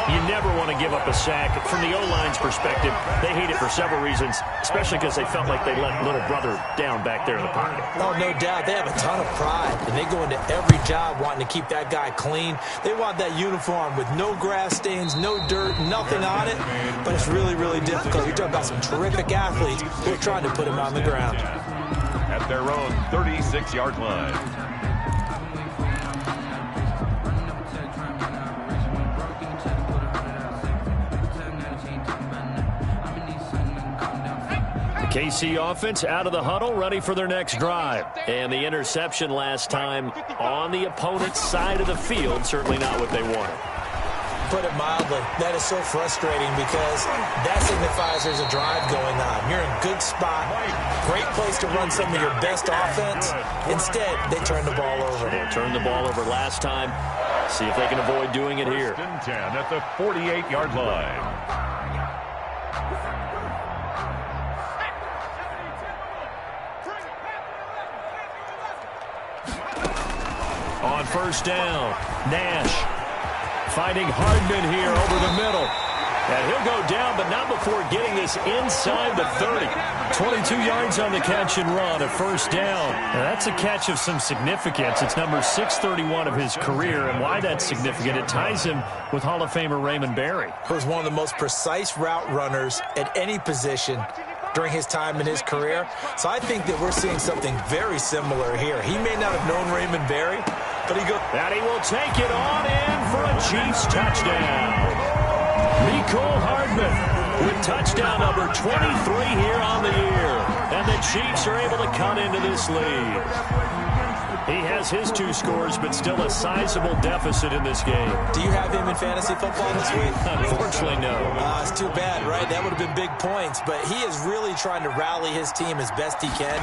You never want to give up a sack. From the O-line's perspective, they hate it for several reasons, especially because they felt like they let little brother down back there in the pocket. Oh, no doubt. They have a ton of pride, and they go into every job wanting to keep that guy clean. They want that uniform with no grass stains, no dirt, nothing on it, but it's really, really difficult. You're talking about some terrific athletes who are trying to put him on the ground. At their own 36-yard line. KC offense out of the huddle, ready for their next drive. And the interception last time on the opponent's side of the field, certainly not what they wanted. Put it mildly, that is so frustrating because that signifies there's a drive going on. You're in a good spot, great place to run some of your best offense. Instead, they turn the ball over. They turned the ball over last time. See if they can avoid doing it here. 1st and 10 at the 48-yard line. On 1st down, Nash fighting Hardman here over the middle. And he'll go down, but not before getting this inside the 30. 22 yards on the catch and run, a 1st down. Now that's a catch of some significance. It's number 631 of his career, and why that's significant, it ties him with Hall of Famer Raymond Berry. He was one of the most precise route runners at any position during his time in his career. So I think that we're seeing something very similar here. He may not have known Raymond Berry, but he goes. And he will take it on in for a Chiefs touchdown. Mecole Hardman with touchdown number 23 here on the year. And the Chiefs are able to cut into this lead. He has his 2 scores, but still a sizable deficit in this game. Do you have him in fantasy football this week? Unfortunately, no. It's too bad, right? That would have been big points. But he is really trying to rally his team as best he can.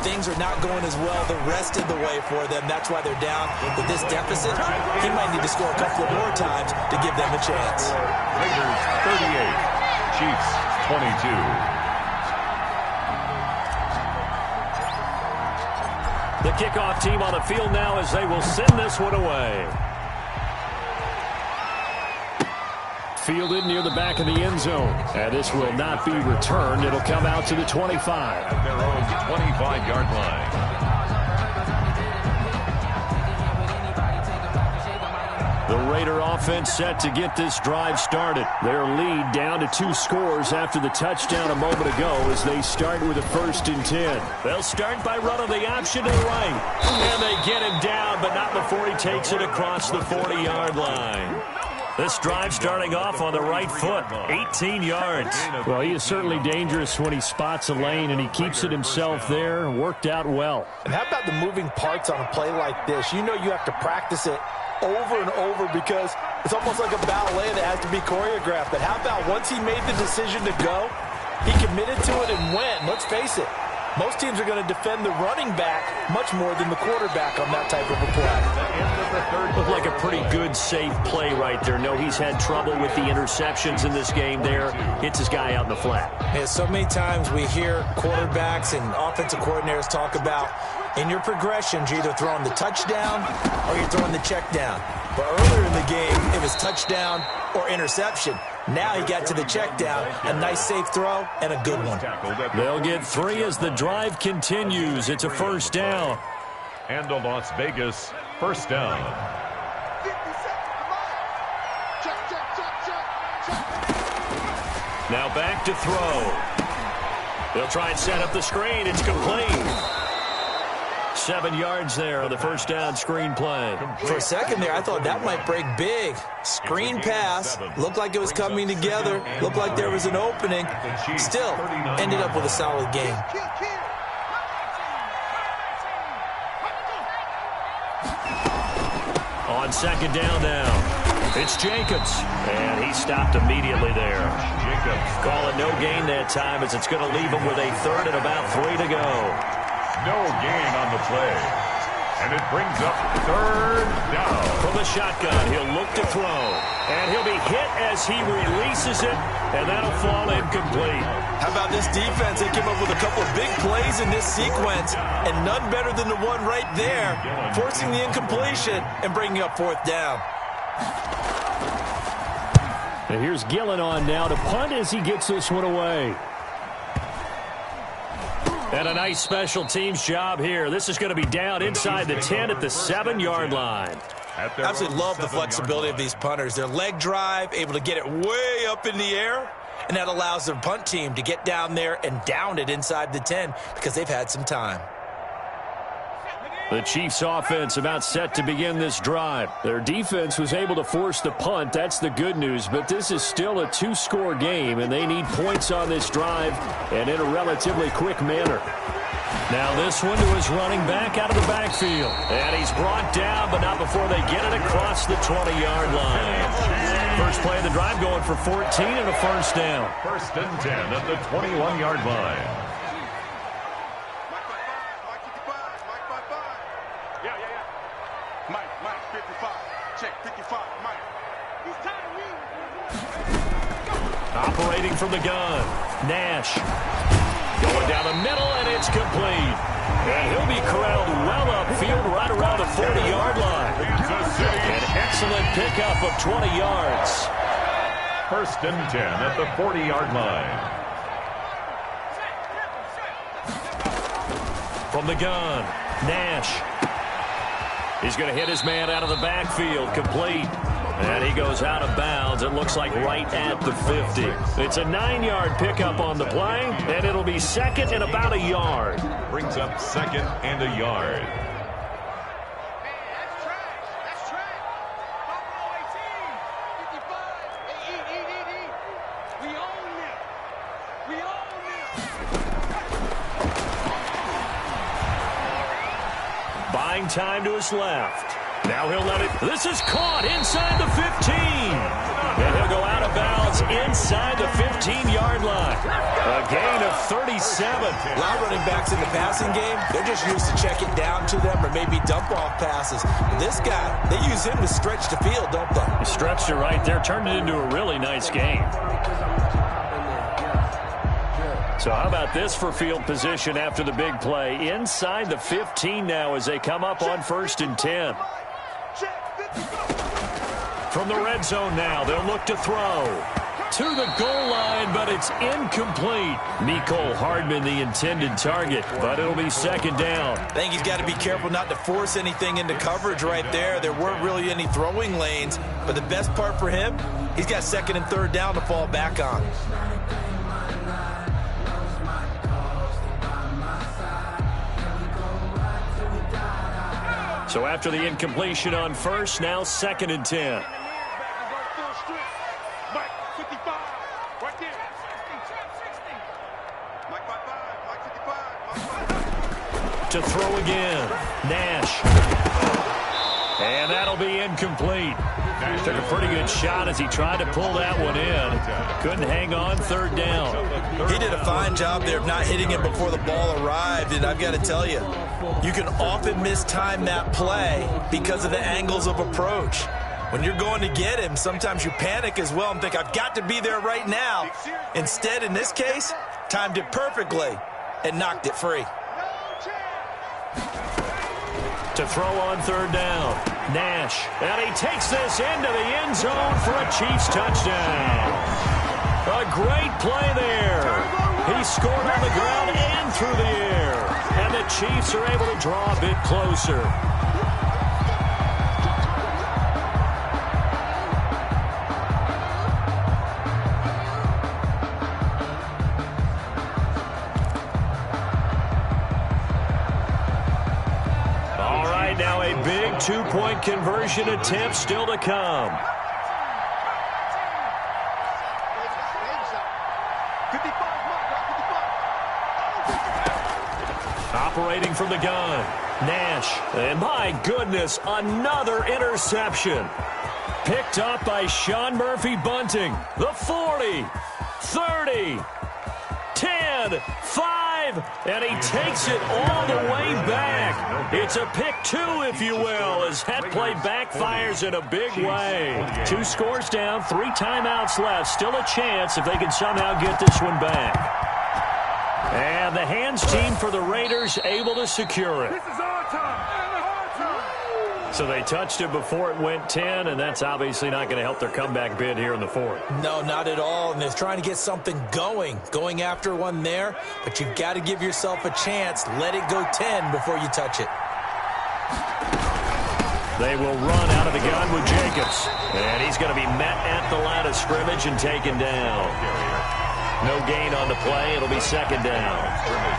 Things are not going as well the rest of the way for them. That's why they're down with this deficit. He might need to score a couple of more times to give them a chance. Raiders 38, Chiefs 22. The kickoff team on the field now as they will send this one away. Fielded near the back of the end zone. And this will not be returned. It'll come out to the 25. At their own 25-yard line. The Raider offense set to get this drive started. Their lead down to 2 scores after the touchdown a moment ago as they start with a 1st and 10. They'll start by running the option to the right. And they get him down, but not before he takes it across the 40-yard line. This drive starting off on the right foot, 18 yards. Well, he is certainly dangerous when he spots a lane, and he keeps it himself there. Worked out well. And how about the moving parts on a play like this? You know you have to practice it over and over because it's almost like a ballet that has to be choreographed. But how about once he made the decision to go, he committed to it and went. Let's face it, most teams are going to defend the running back much more than the quarterback on that type of a play. Looked like a pretty good, safe play right there. No, he's had trouble with the interceptions in this game there. Hits his guy out in the flat. Yeah, so many times we hear quarterbacks and offensive coordinators talk about in your progressions, you're either throwing the touchdown or you're throwing the check down. But earlier in the game, it was touchdown or interception. Now he got to the check down, a nice safe throw, and a good one. They'll get 3 as the drive continues. It's a first down. And a Las Vegas first down. 50 seconds to mine. Check. Now back to throw. They'll try and set up the screen. It's complete. 7 yards there on the first down screen play. For a second there, I thought that might break big. Screen pass. Looked like it was coming together. Looked like there was an opening. Still, ended up with a solid game. On second down now, it's Jacobs. And he stopped immediately there. Jacobs call it no gain that time as it's going to leave him with a third and about 3 to go. No gain on the play. And it brings up third down. From the shotgun, he'll look to throw. And he'll be hit as he releases it. And that'll fall incomplete. How about this defense? They came up with a couple of big plays in this sequence. And none better than the one right there. Forcing the incompletion and bringing up fourth down. And here's Gillen on now to punt as he gets this one away. And a nice special teams job here. This is going to be down inside the 10 at the 7-yard line. I absolutely love the flexibility of these punters. Their leg drive, able to get it way up in the air, and that allows their punt team to get down there and down it inside the 10 because they've had some time. The Chiefs offense about set to begin this drive. Their defense was able to force the punt. That's the good news. But this is still a 2-score game, and they need points on this drive and in a relatively quick manner. Now this one to his running back out of the backfield. And he's brought down, but not before they get it across the 20-yard line. First play of the drive going for 14 and a first down. First and 10 at the 21-yard line. Mike, 55. Check, 55. Mike. He's Operating from the gun. Nash. Going down the middle, and it's complete. And he'll be corralled well upfield right around the 40-yard line. An excellent pickup of 20 yards. First and 10 at the 40-yard line. From the gun, Nash. He's going to hit his man out of the backfield, complete. And he goes out of bounds, it looks like right at the 50. It's a 9-yard pickup on the play, and it'll be second and about a yard. Brings up second and a yard. That's track. Buffalo 18. 55. We own them. We own them. Buying time to his left. Now he'll let it. This is caught inside the 15. And he'll go out of bounds inside the 15-yard line. A gain of 37. A lot of running backs in the passing game, they're just used to check it down to them or maybe dump off passes. This guy, they use him to stretch the field, don't they? He stretched it right there, turned it into a really nice game. So how about this for field position after the big play? Inside the 15 now as they come up on first and 10. From the red zone now, they'll look to throw. To the goal line, but it's incomplete. Mecole Hardman, the intended target, but it'll be second down. I think he's got to be careful not to force anything into coverage right there. There weren't really any throwing lanes, but the best part for him, he's got second and third down to fall back on. So after the incompletion on first, now second and 10. To throw again. Nash. And that'll be incomplete. Took a pretty good shot as he tried to pull that one in. Couldn't hang on, third down. He did a fine job there of not hitting it before the ball arrived, and I've got to tell you, you can often mistime that play because of the angles of approach. When you're going to get him, sometimes you panic as well and think, I've got to be there right now. Instead, in this case, timed it perfectly and knocked it free. To throw on third down, Nash. And he takes this into the end zone for a Chiefs touchdown. A great play there. He scored on the ground and through the air. And the Chiefs are able to draw a bit closer. Now a big two-point conversion attempt still to come. 55. Operating from the gun, Nash. And my goodness, another interception. Picked up by Sean Murphy-Bunting. The 40, 30, 10, 5, and he takes it all the way back. It's a pick two, if you will, as that play backfires in a big way. 2 scores down, 3 timeouts left. Still a chance if they can somehow get this one back. And the hands team for the Raiders able to secure it. This is our time. So they touched it before it went 10, and that's obviously not going to help their comeback bid here in the fourth. No, not at all, and they're trying to get something going after one there, but you've got to give yourself a chance. Let it go 10 before you touch it. They will run out of the gun with Jacobs, and he's going to be met at the line of scrimmage and taken down. No gain on the play. It'll be second down.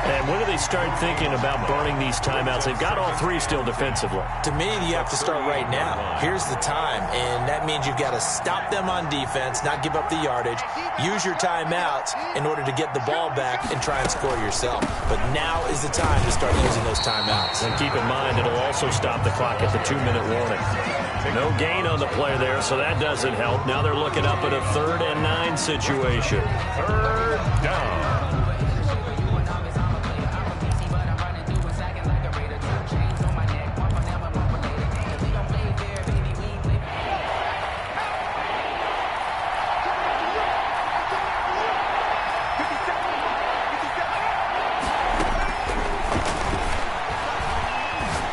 And when do they start thinking about burning these timeouts? They've got all 3 still defensively. To me, you have to start right now. Here's the time, and that means you've got to stop them on defense, not give up the yardage, use your timeouts in order to get the ball back and try and score yourself. But now is the time to start using those timeouts. And keep in mind, it'll also stop the clock at the 2-minute warning. No gain on the play there, so that doesn't help. Now they're looking up at a 3rd and 9 situation. Third down.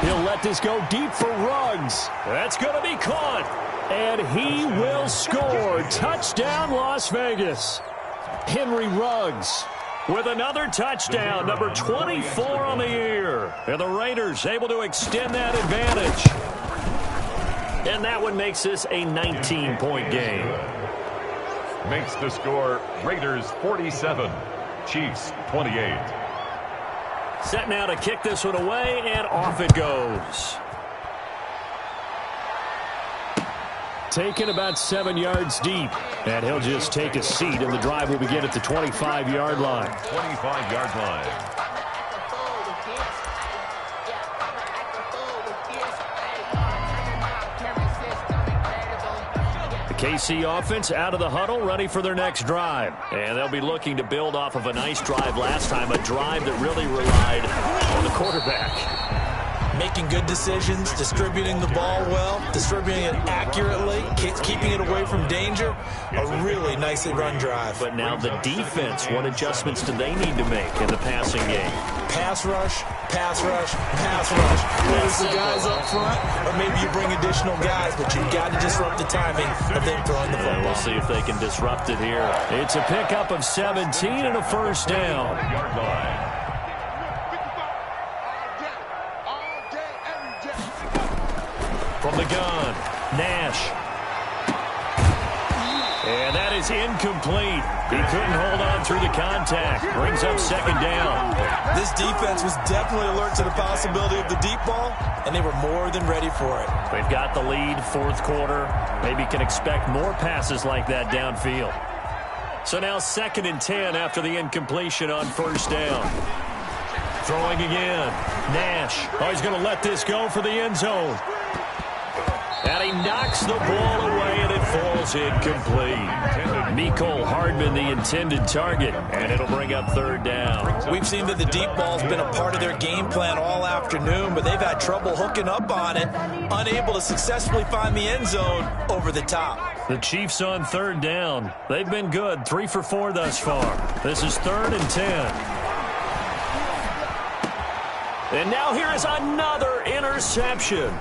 He'll let this go deep for Ruggs. That's going to be caught. And he will score. Touchdown, Las Vegas. Henry Ruggs with another touchdown, number 24 on the year. And the Raiders able to extend that advantage. And that one makes this a 19-point game. Makes the score Raiders 47, Chiefs 28. Set now to kick this one away, and off it goes. Taken about 7 yards deep. And he'll just take a seat, and the drive will begin at the 25-yard line. 25-yard line. KC offense out of the huddle, ready for their next drive. And they'll be looking to build off of a nice drive last time, a drive that really relied on the quarterback. Making good decisions, distributing the ball well, distributing it accurately, keeping it away from danger. A really nicely run drive. But now the defense, what adjustments do they need to make in the passing game? Pass rush, pass rush, pass rush. Whether it's the guys up front or maybe you bring additional guys, but you've got to disrupt the timing of them throwing the football. We'll see if they can disrupt it here. It's a pickup of 17 and a first down. Yard line. From the gun, Nash. And that is incomplete. He couldn't hold on through the contact. Brings up second down. This defense was definitely alert to the possibility of the deep ball, and they were more than ready for it. They've got the lead, fourth quarter. Maybe can expect more passes like that downfield. So now 2nd and 10 after the incompletion on first down. Throwing again. Nash. Oh, he's going to let this go for the end zone. And he knocks the ball away, and it falls incomplete. Mecole Hardman, the intended target, and it'll bring up third down. We've seen that the deep ball's been a part of their game plan all afternoon, but they've had trouble hooking up on it, unable to successfully find the end zone over the top. The Chiefs on third down. They've been good, 3 for 4 thus far. This is 3rd and 10. And now here is another interception.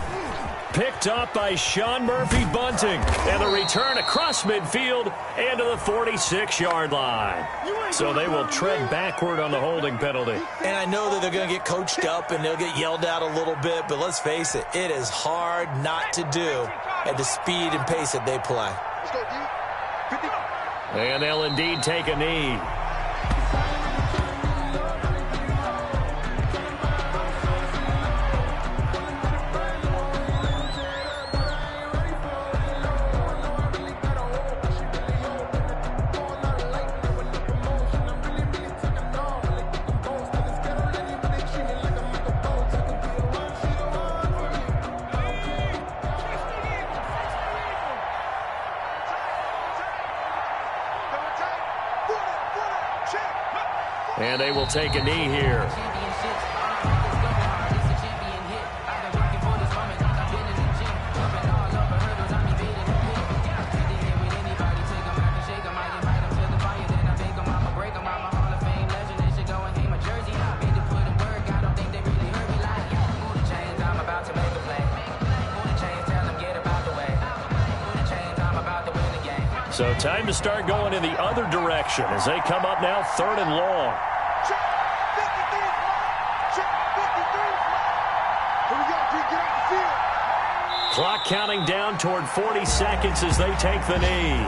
Picked up by Sean Murphy-Bunting. And the return across midfield and to the 46-yard line. So they will tread backward on the holding penalty. And I know that they're going to get coached up and they'll get yelled at a little bit, but let's face it, it is hard not to do at the speed and pace that they play. And they'll indeed take a knee. And they will take a knee here. So time to start going in the other direction as they come up now 3rd and long. Clock counting down toward 40 seconds as they take the knee.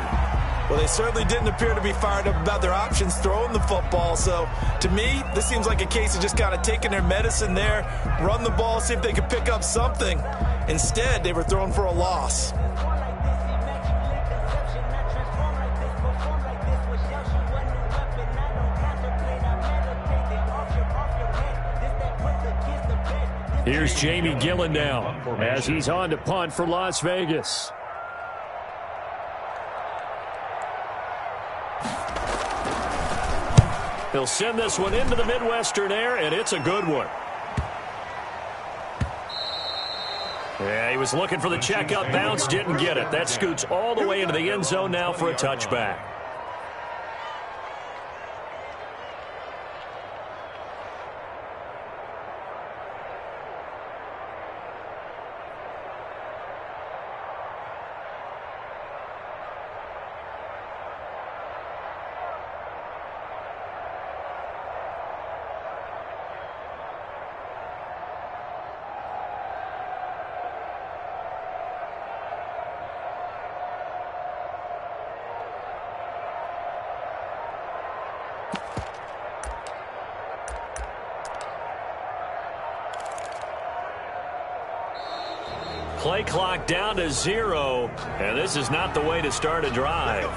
Well, they certainly didn't appear to be fired up about their options throwing the football. So, to me, this seems like a case of just kind of taking their medicine there, run the ball, see if they could pick up something. Instead, they were thrown for a loss. Here's Jamie Gillen now as he's on to punt for Las Vegas. He'll send this one into the Midwestern air, and it's a good one. Yeah, he was looking for the checkup bounce, didn't get it. That scoots all the way into the end zone now for a touchback. Play clock down to 0, and this is not the way to start a drive.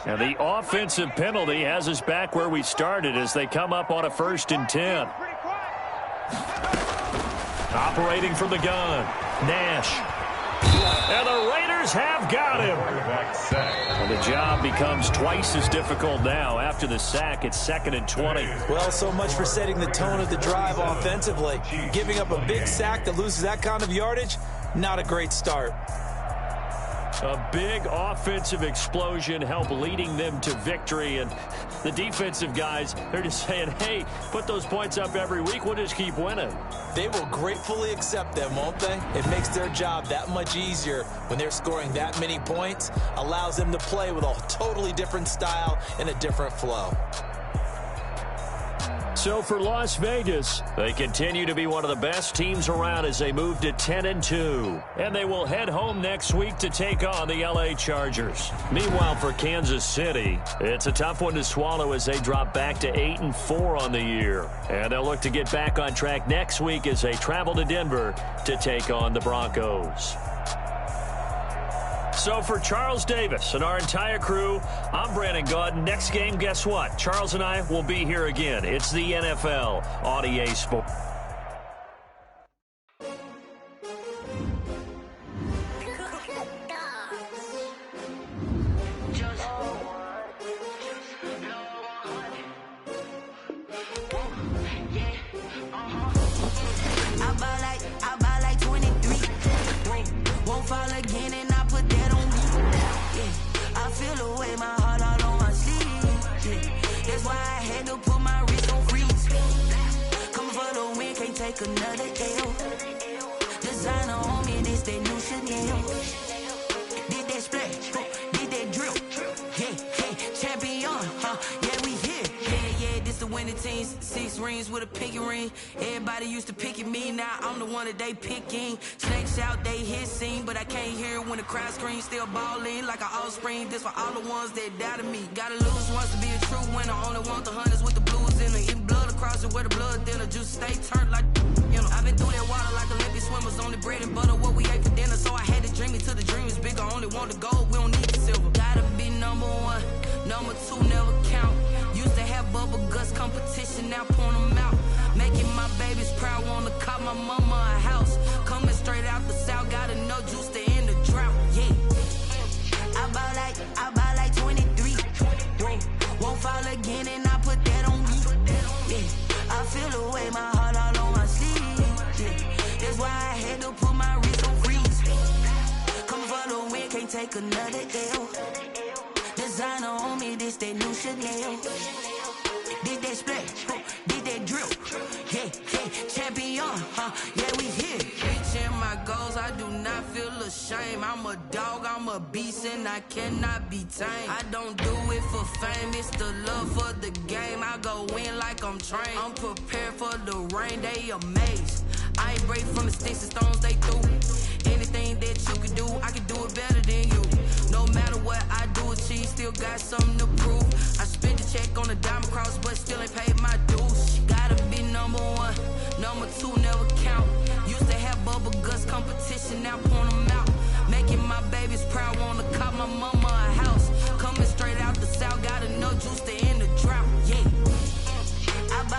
Now the offensive penalty has us back where we started as they come up on a 1st and 10. Operating from the gun, Nash. And the Raiders have got him. And the job becomes twice as difficult now. After the sack, it's 2nd and 20. Well, so much for setting the tone of the drive offensively. Giving up a big sack that loses that kind of yardage, not a great start. A big offensive explosion helped leading them to victory. And the defensive guys, they're just saying, hey, put those points up every week. We'll just keep winning. They will gratefully accept them, won't they? It makes their job that much easier when they're scoring that many points. Allows them to play with a totally different style and a different flow. So for Las Vegas, they continue to be one of the best teams around as they move to 10-2. And they will head home next week to take on the LA Chargers. Meanwhile, for Kansas City, it's a tough one to swallow as they drop back to 8-4 on the year. And they'll look to get back on track next week as they travel to Denver to take on the Broncos. So for Charles Davis and our entire crew, I'm Brandon Gaudin. Next game, guess what? Charles and I will be here again. It's the NFL on EA Sports. I buy like 23. Won't fall again and I put that on me. Yeah, I feel the way, my heart all on my sleeve. Yeah, that's why I had to put my wrist on freeze. Coming for the win, can't take another L. Designer on me, this that new Chanel. Did that splash, did that drill. Yeah, champion, yeah, we here. Yeah, this the winning teams. 6 rings with a pinky ring. Everybody used to picking me, now I'm the one that they picking. Snakes out, they hit scene, but I can't hear it when the crowd screams. Still balling like an offspring. This for all the ones that doubted me. Gotta lose once to be a true winner. Only want the hunters with the blues in it. Eating blood across it where the blood dinner. Juice stay turned like, you know. I've been through that water like Olympic swimmers. Only bread and butter, what we ate for dinner. So I had to dream it till the dream is bigger. Only want the gold, we don't need the silver. Gotta be number 1, number 2 never count. Used to have bubble guts competition, now point them out. Making my babies proud, wanna call my mama a house. Coming straight out the south, gotta know juice to end the drought. Yeah, I buy like 23. Won't fall again and I put that on me. Yeah, I feel the way, my heart all on my sleeve. Yeah, that's why I had to put my wrist on freeze. Coming for the win, can't take another L. Designer on me, this that new Chanel. Did that splash, did that drill. Yeah, champion, yeah, we here. Reaching my goals, I do not feel ashamed. I'm a dog, I'm a beast, and I cannot be tamed. I don't do it for fame, it's the love for the game. I go in like I'm trained. I'm prepared for the rain, they amazed. I ain't break from the sticks and stones they threw. Anything that you can do, I can do it better than you. No matter what I do, achieve, still got something to prove. I spent the check on the diamond cross, but still ain't paid my dues. Gotta be number 1, number 2 never count. Used to have bubble guts competition, now point them out.